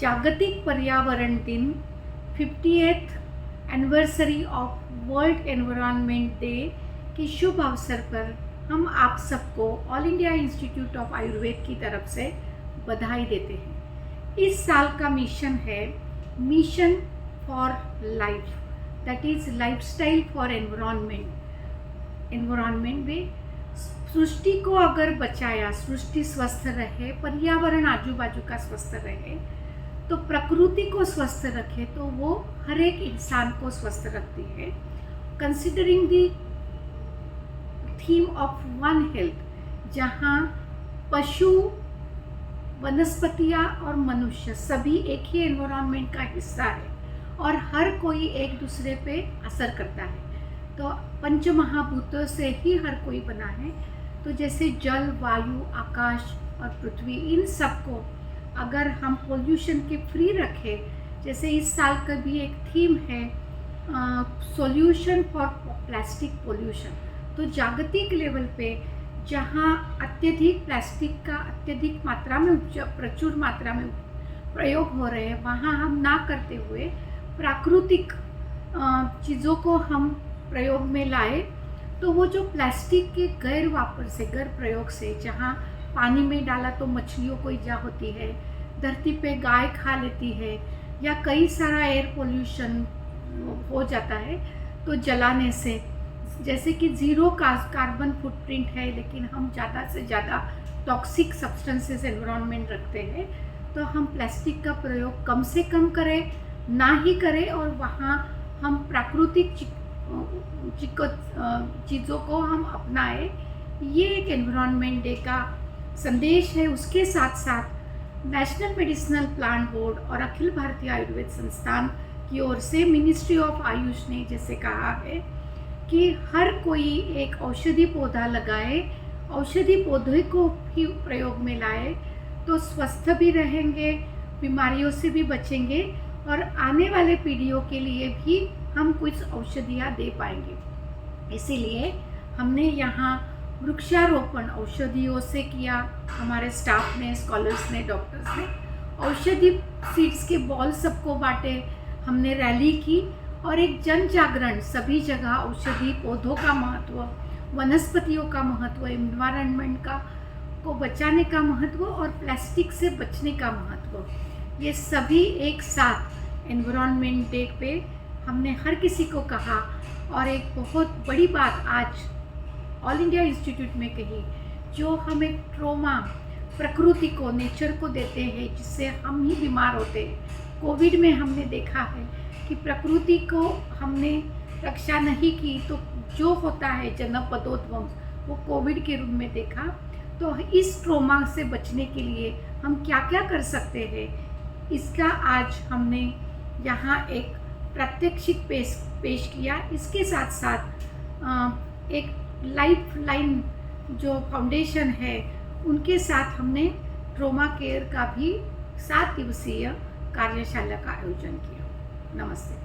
जागतिक पर्यावरण दिन 50th anniversary of world environment day के शुभ अवसर पर हम आप सबको all India institute of Ayurveda की तरफ से बधाई देते हैं। इस साल का मिशन है mission for life, that is lifestyle for environment में सृष्टि को अगर बचाया, सृष्टि स्वस्थ रहे, पर्यावरण आजू बाजू का स्वस्थ रहे, तो प्रकृति को स्वस्थ रखे तो वो हर एक इंसान को स्वस्थ रखती है। Considering the theme of one health, जहाँ पशु, वनस्पतियाँ और मनुष्य सभी एक ही एनवायरनमेंट का हिस्सा है और हर कोई एक दूसरे पे असर करता है। तो पंच महाभूतों से ही हर कोई बना है। तो जैसे जल, वायु, आकाश और पृथ्वी, इन सबको अगर हम पोल्यूशन के फ्री रखें, जैसे इस साल का भी एक थीम है सॉल्यूशन फॉर प्लास्टिक पोल्यूशन, तो जागतिक लेवल पे जहाँ अत्यधिक प्लास्टिक का अत्यधिक मात्रा में, प्रचुर मात्रा में प्रयोग हो रहे हैं, वहाँ हम ना करते हुए प्राकृतिक चीज़ों को हम प्रयोग में लाए। तो वो जो प्लास्टिक के गैर वापर से, गैर प्रयोग से, जहाँ पानी में डाला तो मछलियों को ईजा होती है, धरती पे गाय खा लेती है, या कई सारा एयर पोल्यूशन हो जाता है तो जलाने से, जैसे कि ज़ीरो कार्बन फुटप्रिंट है, लेकिन हम ज़्यादा से ज़्यादा टॉक्सिक सब्सटेंसेस एनवायरनमेंट रखते हैं। तो हम प्लास्टिक का प्रयोग कम से कम करें, ना ही करें, और वहाँ हम प्राकृतिक चीज़ों को हम अपनाएं। ये एक एनवायरनमेंट डे का संदेश है। उसके साथ साथ नेशनल मेडिसिनल प्लांट बोर्ड और अखिल भारतीय आयुर्वेद संस्थान की ओर से मिनिस्ट्री ऑफ आयुष ने जैसे कहा है कि हर कोई एक औषधि पौधा लगाए, औषधि पौधे को भी प्रयोग में लाए, तो स्वस्थ भी रहेंगे, बीमारियों से भी बचेंगे और आने वाले पीढ़ियों के लिए भी हम कुछ औषधियाँ दे पाएंगे। इसीलिए हमने यहाँ वृक्षारोपण औषधियों से किया, हमारे स्टाफ ने, स्कॉलर्स ने, डॉक्टर्स ने औषधि सीड्स के बॉल सबको बांटे, हमने रैली की और एक जन जागरण सभी जगह औषधि पौधों का महत्व, वनस्पतियों का महत्व, एनवायरनमेंट का को बचाने का महत्व और प्लास्टिक से बचने का महत्व, ये सभी एक साथ एनवायरनमेंट डे पे हमने हर किसी को कहा। और एक बहुत बड़ी बात आज ऑल इंडिया इंस्टीट्यूट में कही, जो हम एक ट्रॉमा प्रकृति को, नेचर को देते हैं, जिससे हम ही बीमार होते हैं। कोविड में हमने देखा है कि प्रकृति को हमने रक्षा नहीं की तो जो होता है जनपदोध्वंस, वो कोविड के रूप में देखा। तो इस ट्रॉमा से बचने के लिए हम क्या क्या कर सकते हैं, इसका आज हमने यहाँ एक प्रात्यक्षिक पेश किया। इसके साथ साथ एक लाइफ लाइन जो फाउंडेशन है, उनके साथ हमने ट्रॉमा केयर का भी 7 दिवसीय कार्यशाला का आयोजन किया। नमस्ते।